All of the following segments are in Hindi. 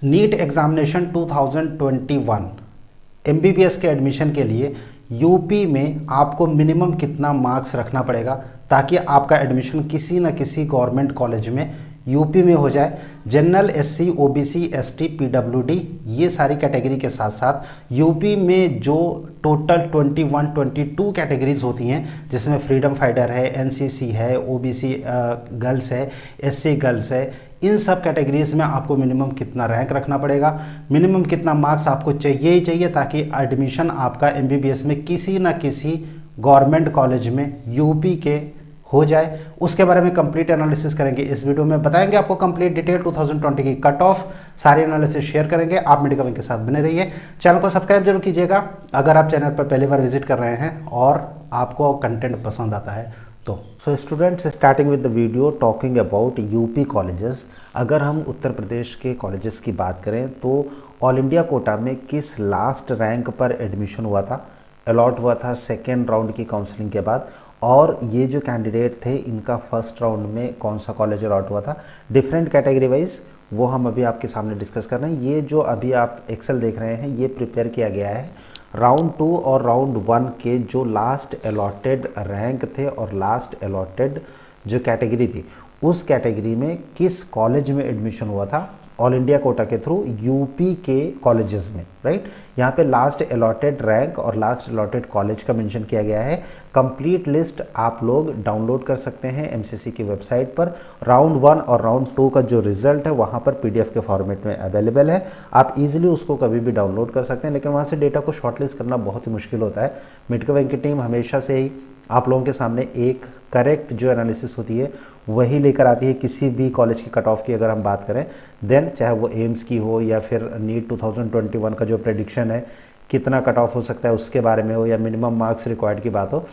नीट एग्जामिनेशन 2021 एमबीबीएस के एडमिशन के लिए यूपी में आपको मिनिमम कितना मार्क्स रखना पड़ेगा ताकि आपका एडमिशन किसी न किसी गवर्नमेंट कॉलेज में यूपी में हो जाए। General, SC, OBC, ST, PWD ये सारी कैटेगरी के साथ साथ यूपी में जो टोटल 22 कैटेगरीज होती हैं जिसमें फ्रीडम फाइटर है, एनसीसी है, ओबीसी गर्ल्स है, एससी गर्ल्स है, इन सब कैटेगरीज में आपको मिनिमम कितना रैंक रखना पड़ेगा, मिनिमम कितना मार्क्स आपको चाहिए ही चाहिए ताकि एडमिशन आपका एमबीबीएस में किसी न किसी गवर्नमेंट कॉलेज में यूपी के हो जाए। उसके बारे में कंप्लीट एनालिसिस करेंगे इस वीडियो में, बताएंगे आपको कंप्लीट डिटेल 2020 की कट ऑफ, सारी एनालिसिस शेयर करेंगे। आप मेडिकल विंग के साथ बने रहिए, चैनल को सब्सक्राइब जरूर कीजिएगा अगर आप चैनल पर पहली बार विजिट कर रहे हैं और आपको कंटेंट पसंद आता है तो। So students, starting with the video talking about UP colleges. अगर हम उत्तर प्रदेश के कॉलेजेस की बात करें तो ऑल इंडिया कोटा में किस लास्ट रैंक पर एडमिशन हुआ था, अलॉट हुआ था सेकेंड राउंड की काउंसलिंग के बाद, और ये जो कैंडिडेट थे इनका फर्स्ट राउंड में कौन सा कॉलेज अलॉट हुआ था, डिफरेंट कैटेगरी वाइज, वो हम अभी आपके सामने डिस्कस कर रहे हैं। ये जो अभी आप एक्सेल देख रहे हैं ये प्रिपेयर किया गया है राउंड 2 और राउंड 1 के जो लास्ट अलॉटेड रैंक थे और लास्ट अलॉटेड जो कैटेगरी थी उस कैटेगरी में किस कॉलेज में एडमिशन हुआ था ऑल इंडिया कोटा के थ्रू यूपी के कॉलेजेस में, राइट। यहाँ पे लास्ट अलॉटेड रैंक और लास्ट अलॉटेड कॉलेज का मेंशन किया गया है। कंप्लीट लिस्ट आप लोग डाउनलोड कर सकते हैं एमसीसी की वेबसाइट पर। राउंड 1 और राउंड 2 का जो रिजल्ट है वहाँ पर पीडीएफ के फॉर्मेट में अवेलेबल है, आप इजीली उसको कभी भी डाउनलोड कर सकते हैं, लेकिन वहाँ से डेटा को शॉर्टलिस्ट करना बहुत ही मुश्किल होता है। मेडिकल विंग की टीम हमेशा से ही आप लोगों के सामने एक करेक्ट जो एनालिसिस होती है वही लेकर आती है। किसी भी कॉलेज की कट ऑफ की अगर हम बात करें देन, चाहे वो एम्स की हो या फिर नीट 2021 का जो प्रेडिक्शन है कितना कट ऑफ हो सकता है उसके बारे में हो, या मिनिमम मार्क्स रिक्वायर्ड की बात हो।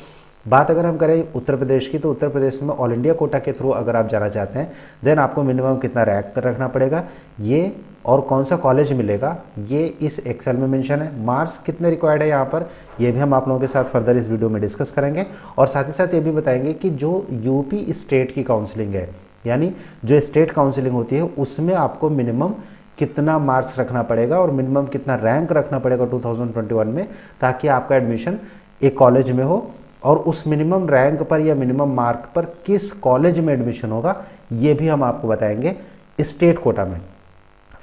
बात अगर हम करें उत्तर प्रदेश की तो उत्तर प्रदेश में ऑल इंडिया कोटा के थ्रू अगर आप जाना चाहते हैं देन आपको मिनिमम कितना रैंक रखना पड़ेगा ये और कौन सा कॉलेज मिलेगा ये इस एक्सेल में मेंशन है। मार्क्स कितने रिक्वायर्ड है यहाँ पर ये भी हम आप लोगों के साथ फर्दर इस वीडियो में डिस्कस करेंगे, और साथ ही साथ ये भी बताएंगे कि जो यूपी स्टेट की काउंसलिंग है, यानी जो स्टेट काउंसलिंग होती है उसमें आपको मिनिमम कितना मार्क्स रखना पड़ेगा और मिनिमम कितना रैंक रखना पड़ेगा 2021 में ताकि आपका एडमिशन एक कॉलेज में हो, और उस मिनिमम रैंक पर या मिनिमम मार्क पर किस कॉलेज में एडमिशन होगा ये भी हम आपको बताएंगे स्टेट कोटा में।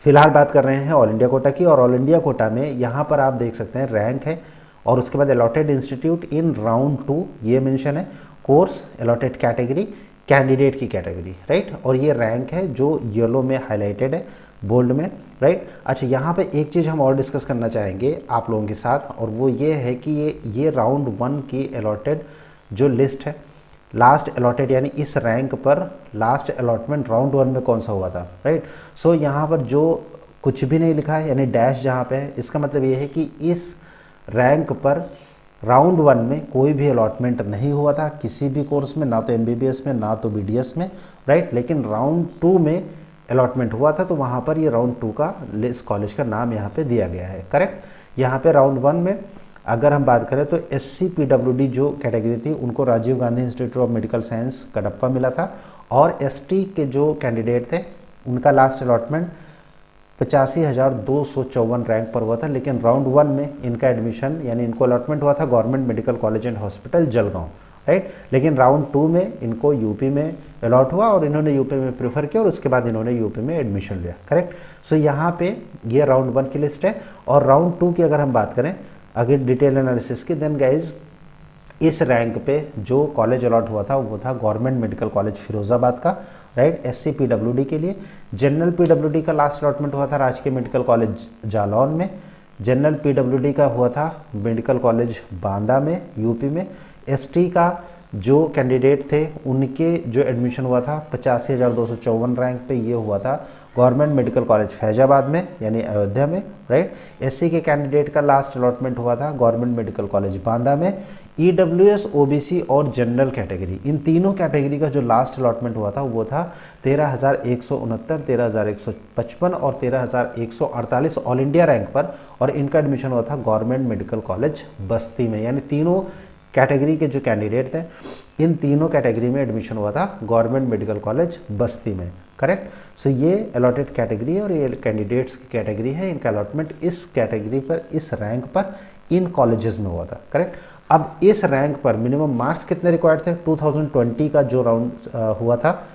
फिलहाल बात कर रहे हैं ऑल इंडिया कोटा की, और ऑल इंडिया कोटा में यहाँ पर आप देख सकते हैं रैंक है और उसके बाद अलॉटेड इंस्टीट्यूट इन राउंड 2 ये मेंशन है, कोर्स, अलॉटेड कैटेगरी, कैंडिडेट की कैटेगरी, राइट, और ये रैंक है जो येलो में हाईलाइटेड है बोल्ड में, राइट। अच्छा, यहाँ पे एक चीज़ हम और डिस्कस करना चाहेंगे आप लोगों के साथ, और वो ये है कि ये राउंड 1 की अलॉटेड जो लिस्ट है लास्ट अलॉटेड, यानी इस रैंक पर लास्ट अलॉटमेंट राउंड 1 में कौन सा हुआ था, राइट। सो यहाँ पर जो कुछ भी नहीं लिखा है यानी डैश जहाँ पे है, इसका मतलब ये है कि इस रैंक पर राउंड 1 में कोई भी अलॉटमेंट नहीं हुआ था किसी भी कोर्स में, ना तो एमबीबीएस में ना तो बीडीएस में, राइट, लेकिन राउंड 2 में अलॉटमेंट हुआ था तो वहाँ पर ये राउंड 2 का इस कॉलेज का नाम यहाँ पे दिया गया है, करेक्ट। यहाँ पे राउंड 1 में अगर हम बात करें तो एससी पीडब्ल्यूडी जो कैटेगरी थी उनको Rajiv Gandhi institute of medical science Kadapa मिला था, और एसटी के जो कैंडिडेट थे उनका लास्ट अलॉटमेंट 85,254 रैंक पर हुआ था, लेकिन राउंड 1 में इनका एडमिशन यानी इनको अलॉटमेंट हुआ था government medical college and hospital Jalgaon, right, लेकिन राउंड 2 में इनको यूपी में अलॉट हुआ और इन्होंने यूपी में प्रीफर किया और उसके बाद इन्होंने यूपी में एडमिशन लिया, करेक्ट। सो यहाँ पे ये राउंड 1 की लिस्ट है, और राउंड 2 की अगर हम बात करें अगर डिटेल एनालिसिस की, देन गाइज इस रैंक पे जो कॉलेज अलॉट हुआ था वो था गवर्नमेंट मेडिकल कॉलेज फिरोजाबाद का, राइट, एससी पीडब्ल्यूडी के लिए। जनरल पीडब्ल्यूडी का लास्ट अलॉटमेंट हुआ था राजकीय मेडिकल कॉलेज जालौन में। जनरल पीडब्ल्यूडी का हुआ था मेडिकल कॉलेज बांदा में यूपी में। एसटी का जो कैंडिडेट थे उनके जो एडमिशन हुआ था 85,254 रैंक पे ये हुआ था गवर्नमेंट मेडिकल कॉलेज फैजाबाद में यानी अयोध्या में, राइट। एससी के कैंडिडेट का लास्ट अलॉटमेंट हुआ था गवर्नमेंट मेडिकल कॉलेज बांदा में। ईडब्ल्यूएस, ओबीसी और जनरल कैटेगरी, इन तीनों कैटेगरी का जो लास्ट अलॉटमेंट हुआ था वो था 13,169, 13,155 और 13,148 ऑल इंडिया रैंक पर, और इनका एडमिशन हुआ था गवर्नमेंट मेडिकल कॉलेज बस्ती में। यानी तीनों कैटेगरी के जो कैंडिडेट थे इन तीनों कैटेगरी में एडमिशन हुआ था गवर्नमेंट मेडिकल कॉलेज बस्ती में, करेक्ट। सो ये अलॉटेड कैटेगरी है और ये कैंडिडेट्स की कैटेगरी है, इनका अलॉटमेंट इस कैटेगरी पर, इस रैंक पर इन कॉलेजेस में हुआ था, करेक्ट। अब इस रैंक पर मिनिमम मार्क्स कितने रिक्वायर्ड थे, 2020 का जो राउंड हुआ था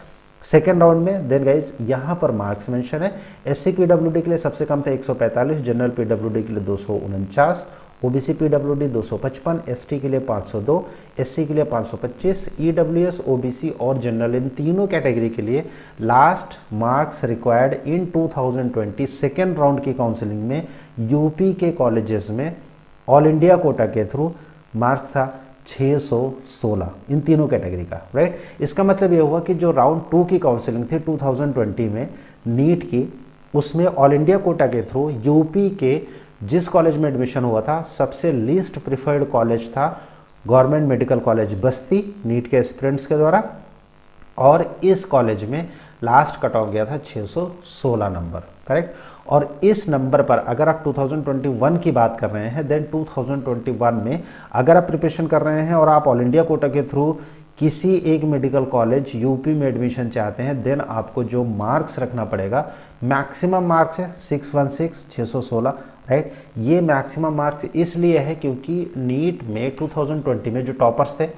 सेकेंड राउंड में, देन गाइज यहाँ पर मार्क्स मेंशन है। एससी पीडब्ल्यूडी के लिए सबसे कम था 145, जनरल पीडब्ल्यूडी के लिए 249, ओबीसी पीडब्ल्यूडी 255, एसटी के लिए 502, एससी के लिए 525, ईडब्ल्यूएस, ओबीसी और जनरल इन तीनों कैटेगरी के लिए last marks required in 2020 second round की काउंसलिंग में यूपी के कॉलेजेस में ऑल इंडिया कोटा के थ्रू मार्क्स था 616 इन तीनों कैटेगरी का, राइट। इसका मतलब ये हुआ कि जो राउंड 2 की काउंसलिंग थी 2020 में नीट की, उसमें ऑल इंडिया कोटा के थ्रू यूपी के जिस कॉलेज में एडमिशन हुआ था सबसे लीस्ट प्रिफर्ड कॉलेज था गवर्नमेंट मेडिकल कॉलेज बस्ती नीट के एस्पिरेंट्स के द्वारा, और इस कॉलेज में लास्ट कट ऑफ गया था 616 नंबर, करेक्ट। और इस नंबर पर अगर आप 2021 की बात कर रहे हैं, देन 2021 में अगर आप प्रिपरेशन कर रहे हैं और आप ऑल इंडिया कोटा के थ्रू किसी एक मेडिकल कॉलेज यूपी में एडमिशन चाहते हैं, देन आपको जो मार्क्स रखना पड़ेगा, मैक्सिमम मार्क्स है 616, 616, राइट। ये मैक्सिमम मार्क्स इसलिए है क्योंकि नीट में 2020 में जो टॉपर्स थे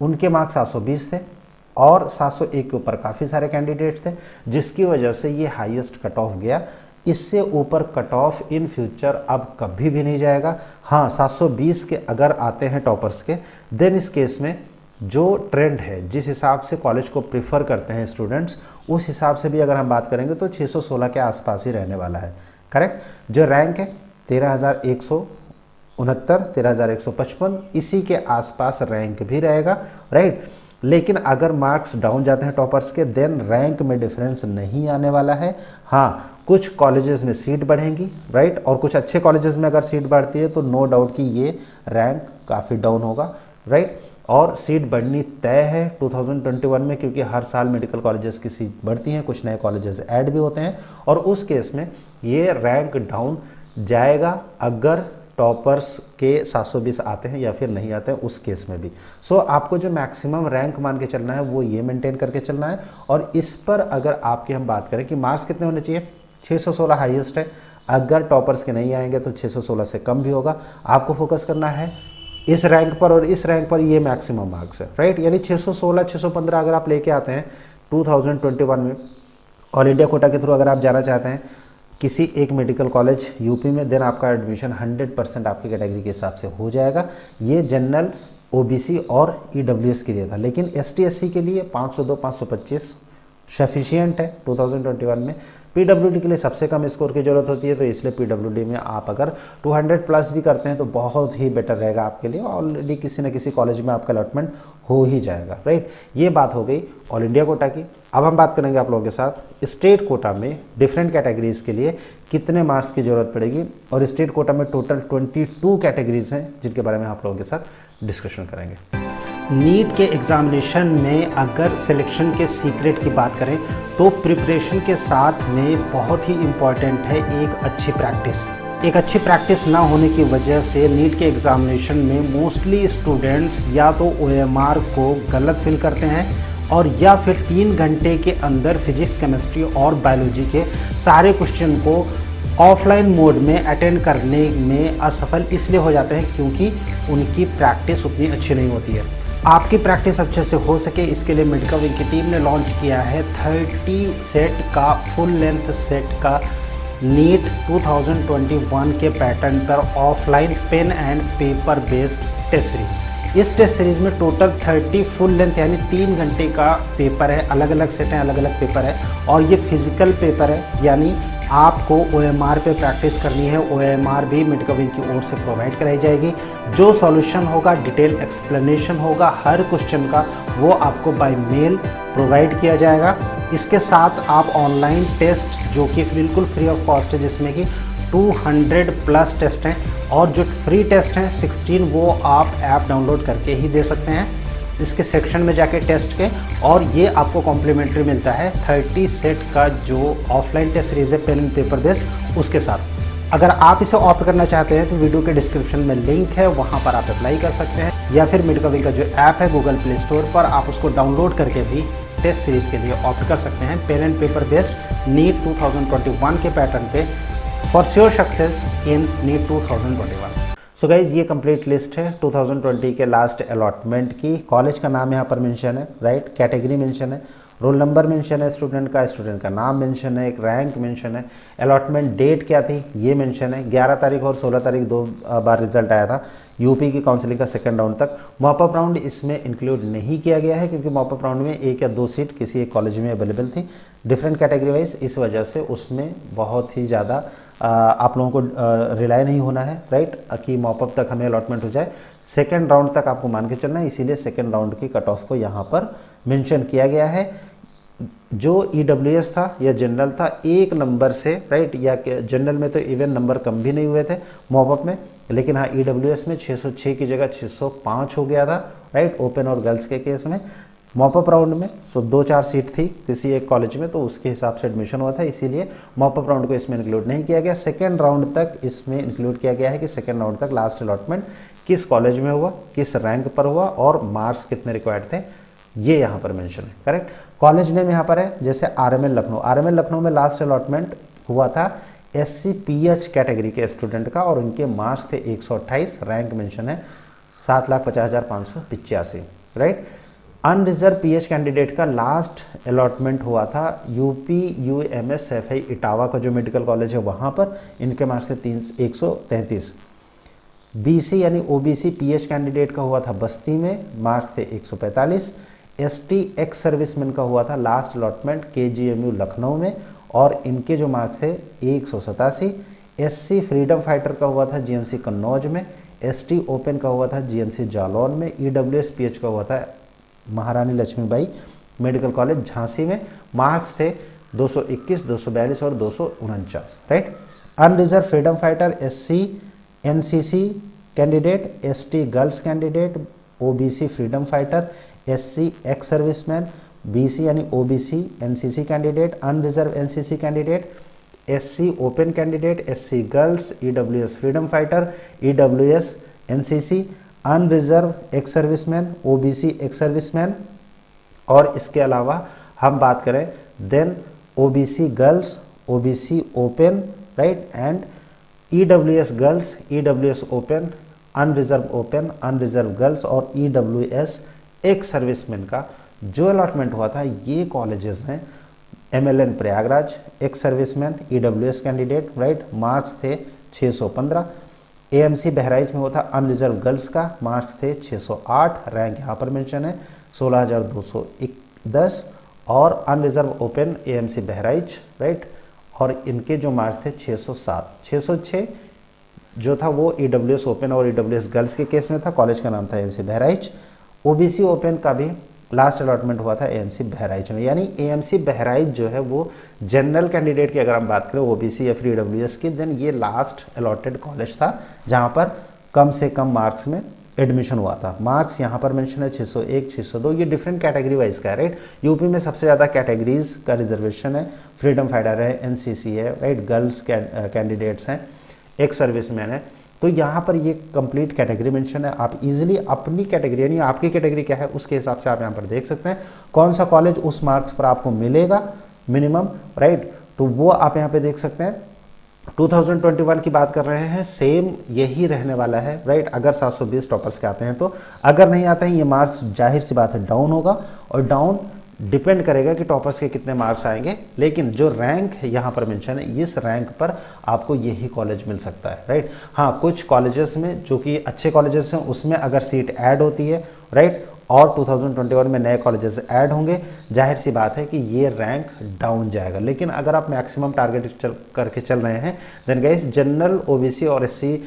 उनके मार्क्स 720 थे और 701 के ऊपर काफ़ी सारे कैंडिडेट्स थे, जिसकी वजह से ये हाईएस्ट कट ऑफ गया। इससे ऊपर कट ऑफ इन फ्यूचर अब कभी भी नहीं जाएगा। हाँ, 720 के अगर आते हैं टॉपर्स के, देन इस केस में जो ट्रेंड है, जिस हिसाब से कॉलेज को प्रिफर करते हैं स्टूडेंट्स, उस हिसाब से भी अगर हम बात करेंगे तो 616 के आसपास ही रहने वाला है, करेक्ट। जो रैंक है 13,169, 13,155, इसी के आसपास रैंक भी रहेगा, राइट। लेकिन अगर मार्क्स डाउन जाते हैं टॉपर्स के, देन रैंक में डिफरेंस नहीं आने वाला है। हाँ, कुछ कॉलेजेस में सीट बढ़ेंगी, राइट, और कुछ अच्छे कॉलेजेस में अगर सीट बढ़ती है तो नो डाउट कि ये रैंक काफ़ी डाउन होगा, राइट। और सीट बढ़नी तय है 2021 में, क्योंकि हर साल मेडिकल कॉलेजेस की सीट बढ़ती हैं, कुछ नए कॉलेजेस ऐड भी होते हैं, और उस केस में ये रैंक डाउन जाएगा अगर टॉपर्स के 720 आते हैं या फिर नहीं आते हैं, उस केस में भी। सो आपको जो मैक्सिमम रैंक मान के चलना है वो ये मेंटेन करके चलना है। और इस पर अगर आपकी हम बात करें कि मार्क्स कितने होने चाहिए, 616 हाईएस्ट है, अगर टॉपर्स के नहीं आएंगे तो 616 से कम भी होगा। आपको फोकस करना है इस रैंक पर, और इस रैंक पर ये मैक्सिमम मार्क्स है, राइट। यानी 616, 615 अगर आप लेके आते हैं 2021 में ऑल इंडिया कोटा के थ्रू अगर आप जाना चाहते हैं किसी एक मेडिकल कॉलेज यूपी में, देन आपका एडमिशन 100% आपकी कैटेगरी के हिसाब से हो जाएगा। ये जनरल, ओबीसी और ईडब्ल्यूएस के लिए था, लेकिन एसटी एससी के लिए 502, 525 सफिशिएंट है 2021 में। पीडब्ल्यूडी के लिए सबसे कम स्कोर की ज़रूरत होती है, तो इसलिए पीडब्ल्यूडी में आप अगर 200 प्लस भी करते हैं तो बहुत ही बेटर रहेगा आपके लिए। ऑलरेडी किसी न किसी कॉलेज में आपका अलॉटमेंट हो ही जाएगा, राइट। ये बात हो गई ऑल इंडिया कोटा की। अब हम बात करेंगे आप लोगों के साथ स्टेट कोटा में डिफरेंट कैटेगरीज़ के लिए कितने मार्क्स की ज़रूरत पड़ेगी, और स्टेट कोटा में टोटल 22 कैटेगरीज़ हैं जिनके बारे में आप लोगों के साथ डिस्कशन करेंगे। नीट के एग्ज़ामिनेशन में अगर सिलेक्शन के सीक्रेट की बात करें तो प्रिपरेशन के साथ में बहुत ही इम्पॉर्टेंट है एक अच्छी प्रैक्टिस। एक अच्छी प्रैक्टिस ना होने की वजह से नीट के एग्ज़ामिनेशन में मोस्टली स्टूडेंट्स या तो OMR को गलत फिल करते हैं, और या फिर 3 घंटे के अंदर फिजिक्स, केमिस्ट्री और बायोलॉजी के सारे क्वेश्चन को ऑफलाइन मोड में अटेंड करने में असफल इसलिए हो जाते हैं क्योंकि उनकी प्रैक्टिस उतनी अच्छी नहीं होती है। आपकी प्रैक्टिस अच्छे से हो सके, इसके लिए मेडिकल विंग की टीम ने लॉन्च किया है 30 सेट का फुल लेंथ सेट का नीट 2021 के पैटर्न पर offline pen and paper based test series. इस टेस्ट सीरीज में टोटल 30 फुल लेंथ यानी 3 घंटे का पेपर है, अलग अलग सेट हैं, अलग अलग पेपर है, और ये फिजिकल पेपर है, यानी आपको OMR पे प्रैक्टिस करनी है। OMR भी मेडिकल विंग की ओर से प्रोवाइड कराई जाएगी। जो सॉल्यूशन होगा, डिटेल एक्सप्लेनेशन होगा हर क्वेश्चन का, वो आपको बाय मेल प्रोवाइड किया जाएगा। इसके साथ आप ऑनलाइन टेस्ट जो कि बिल्कुल फ्री ऑफ कॉस्ट है, जिसमें कि 200 प्लस टेस्ट हैं, और जो फ्री टेस्ट हैं 16 वो आप ऐप डाउनलोड करके ही दे सकते हैं इसके सेक्शन में जाके टेस्ट के, और ये आपको कॉम्प्लीमेंट्री मिलता है 30 सेट का जो ऑफलाइन टेस्ट सीरीज है पेन एंड पेपर बेस्ड उसके साथ। अगर आप इसे ऑप्ट करना चाहते हैं तो वीडियो के डिस्क्रिप्शन में लिंक है, वहाँ पर आप अप्लाई कर सकते हैं, या फिर मेडिकल विंग का जो ऐप है गूगल प्ले स्टोर पर आप उसको डाउनलोड करके भी टेस्ट सीरीज़ के लिए ऑप्ट कर सकते हैं pen and paper based NEET 2021 के पैटर्न पे for sure success in NEET 2021। So guys ये कंप्लीट लिस्ट है 2020 के लास्ट अलॉटमेंट की। कॉलेज का नाम यहाँ पर मेंशन है, राइट, कैटेगरी मेंशन है, रोल नंबर मेंशन है स्टूडेंट का नाम मेंशन है, एक रैंक मेंशन है, अलॉटमेंट डेट क्या थी ये मेंशन है। 11 तारीख और 16 तारीख 2 बार रिजल्ट आया था यूपी की काउंसलिंग का सेकंड राउंड तक। मॉपअप राउंड इसमें इंक्लूड नहीं किया गया है क्योंकि मॉपअप राउंड में 1 या 2 सीट किसी एक कॉलेज में अवेलेबल थी डिफरेंट कैटेगरी वाइज, इस वजह से उसमें बहुत ही ज़्यादा आप लोगों को रिलाई नहीं होना है, राइट, कि मॉपअप तक हमें अलॉटमेंट हो जाए। सेकेंड राउंड तक आपको मान के चलना है, इसीलिए सेकेंड राउंड की कट ऑफ को यहाँ पर मेंशन किया गया है। जो EWS था या जनरल था 1 नंबर से, राइट, या जनरल में तो इवन नंबर कम भी नहीं हुए थे मॉपअप में, लेकिन हाँ EWS में 606 की जगह 605 हो गया था, राइट, ओपन और गर्ल्स के केस में। मॉपअप राउंड में 2-4 सीट थी किसी एक कॉलेज में, तो उसके हिसाब से एडमिशन हुआ था, इसीलिए मॉपअप राउंड को इसमें इंक्लूड नहीं किया गया। सेकेंड राउंड तक इसमें इंक्लूड किया गया है कि सेकेंड राउंड तक लास्ट अलॉटमेंट किस कॉलेज में हुआ, किस रैंक पर हुआ और मार्क्स कितने रिक्वायर्ड थे, ये यहाँ पर मेंशन है, करेक्ट। कॉलेज नेम यहाँ पर है, जैसे RML लखनऊ में लास्ट अलॉटमेंट हुआ था SC/PH कैटेगरी के स्टूडेंट का और उनके मार्क्स थे 128, रैंक मेंशन है 7,50,585, राइट। अनरिजर्व PH कैंडिडेट का लास्ट अलॉटमेंट हुआ था UP UMS FI इटावा का जो मेडिकल कॉलेज है वहाँ पर, इनके मार्क्स थे 133। BC यानी OBC PH कैंडिडेट का हुआ था बस्ती में, मार्क्स थे 145। ST एक्स सर्विसमैन का हुआ था लास्ट अलॉटमेंट KGMU लखनऊ में और इनके जो मार्क्स थे 187। SC फ्रीडम फाइटर का हुआ था GMC कन्नौज में, ST ओपन का हुआ था GMC जालौन में, EWS PH का हुआ था महारानी लक्ष्मीबाई मेडिकल कॉलेज झांसी में, मार्क्स थे 221, 242 और 249, right. Unreserved freedom fighter SC NCC candidate, ST girls candidate, OBC freedom fighter, SC ex serviceman, BC यानी OBC NCC candidate, unreserved NCC candidate, SC open candidate, SC girls, EWS freedom fighter, EWS NCC, unreserved ex serviceman, OBC ex serviceman. और इसके अलावा हम बात करें then OBC girls, OBC open, right, and EWS girls, EWS open, unreserved girls और EWS एक्स सर्विसमैन का जो अलॉटमेंट हुआ था, ये कॉलेजेस हैं MLN Prayagraj ex serviceman, EWS candidate, right, marks थे 615। AMC बहराइच में हुआ था अनरिजर्व गर्ल्स का, मार्क्स थे 608, रैंक यहाँ पर मेंशन है 16,210 और unreserved open AMC Bahraich, right, और इनके जो मार्क्स थे 607। 606 जो था वो EWS ओपन और EWS गर्ल्स के केस में था, कॉलेज का नाम था AMC बहराइच। OBC ओपन का भी लास्ट अलॉटमेंट हुआ था AMC बहराइच में, यानी AMC बहराइच जो है वो जनरल कैंडिडेट की अगर हम बात करें OBC या फिर EWS की, देन ये लास्ट अलॉटेड कॉलेज था जहाँ पर कम से कम मार्क्स में एडमिशन हुआ था। मार्क्स यहाँ पर मेंशन है 601, 602, ये डिफरेंट कैटेगरी वाइज का है, राइट। यूपी में सबसे ज़्यादा कैटेगरीज का रिजर्वेशन है, फ्रीडम फाइटर है, NCC है, राइट, गर्ल्स कैंडिडेट्स हैं, एक्स सर्विसमैन है, तो यहाँ पर ये कंप्लीट कैटेगरी मेंशन है। आप इजीली अपनी कैटेगरी यानी आपकी कैटेगरी क्या है उसके हिसाब से आप यहाँ पर देख सकते हैं कौन सा कॉलेज उस मार्क्स पर आपको मिलेगा मिनिमम, राइट, तो वो आप यहाँ पे देख सकते हैं। 2021 की बात कर रहे हैं, सेम यही रहने वाला है, राइट। अगर 720 टॉपर्स के आते हैं तो, अगर नहीं आते हैं ये मार्क्स जाहिर सी बात है डाउन होगा और डाउन डिपेंड करेगा कि टॉपर्स के कितने मार्क्स आएंगे, लेकिन जो रैंक यहाँ पर मेंशन है इस रैंक पर आपको यही कॉलेज मिल सकता है, राइट। हाँ, कुछ कॉलेजेस में जो कि अच्छे कॉलेजेस हैं उसमें अगर सीट ऐड होती है, राइट, और 2021 में नए कॉलेजेस ऐड होंगे, जाहिर सी बात है कि ये रैंक डाउन जाएगा। लेकिन अगर आप मैक्सिमम टारगेट करके चल रहे हैं देन गाइस जनरल OBC और SC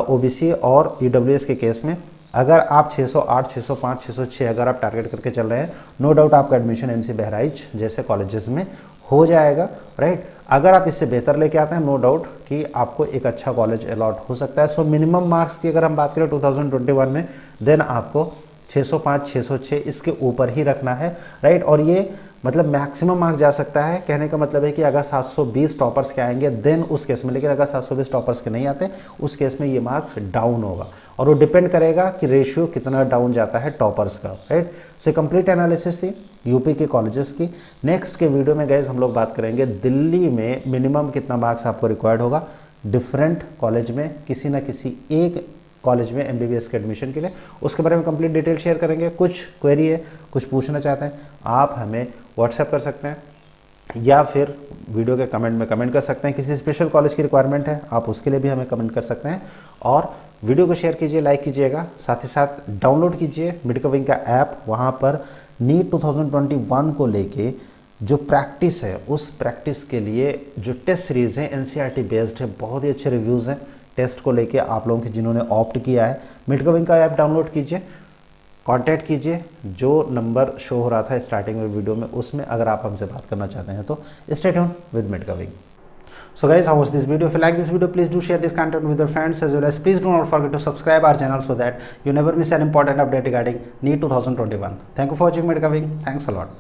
OBC और EWS के केस में अगर आप 608, 605, 606 अगर आप टारगेट करके चल रहे हैं, नो डाउट आपका एडमिशन MC बहराइच जैसे कॉलेजेस में हो जाएगा, राइट। अगर आप इससे बेहतर लेके आते हैं, नो डाउट कि आपको एक अच्छा कॉलेज अलॉट हो सकता है। सो मिनिमम मार्क्स की अगर हम बात करें 2021 में, देन आपको 605, 606 इसके ऊपर ही रखना है, राइट। और ये मतलब मैक्सिमम मार्क जा सकता है, कहने का मतलब है कि अगर 720 टॉपर्स के आएंगे देन उस केस में, लेकिन अगर 720 टॉपर्स के नहीं आते उस केस में ये मार्क्स डाउन होगा, और वो डिपेंड करेगा कि रेशियो कितना डाउन जाता है टॉपर्स का, राइट। सो कंप्लीट एनालिसिस थी यूपी के कॉलेजेस की। नेक्स्ट के वीडियो में गाइस हम लोग बात करेंगे दिल्ली में मिनिमम कितना मार्क्स आपको रिक्वायर्ड होगा डिफरेंट कॉलेज में, किसी ना किसी एक कॉलेज में एमबीबीएस के एडमिशन के लिए, उसके बारे में कंप्लीट डिटेल शेयर करेंगे। कुछ क्वेरी है, कुछ पूछना चाहते हैं, आप हमें व्हाट्सएप कर सकते हैं या फिर वीडियो के कमेंट में कमेंट कर सकते हैं। किसी स्पेशल कॉलेज की रिक्वायरमेंट है आप उसके लिए भी हमें कमेंट कर सकते हैं। और वीडियो को शेयर कीजिए, लाइक कीजिएगा, साथ ही साथ डाउनलोड कीजिए मेडिकविंग का ऐप। वहाँ पर नीट 2021 को लेके जो प्रैक्टिस है उस प्रैक्टिस के लिए जो टेस्ट सीरीज़ है एनसीईआरटी बेस्ड है, बहुत ही अच्छे रिव्यूज़ हैं टेस्ट को लेके आप लोगों के जिन्होंने ऑप्ट किया है। मेडिकविंग का ऐप डाउनलोड कीजिए, कांटेक्ट कीजिए, जो नंबर शो हो रहा था स्टार्टिंग में वीडियो में उसमें, अगर आप हमसे बात करना चाहते हैं तो stay tuned with Medicwing. So guys, how was this video? If you like this video, please do share this content with your friends, as well as please do not forget to subscribe our channel so that you never miss an important update regarding NEET 2021. Thank you for watching Medicaving. Thanks a lot.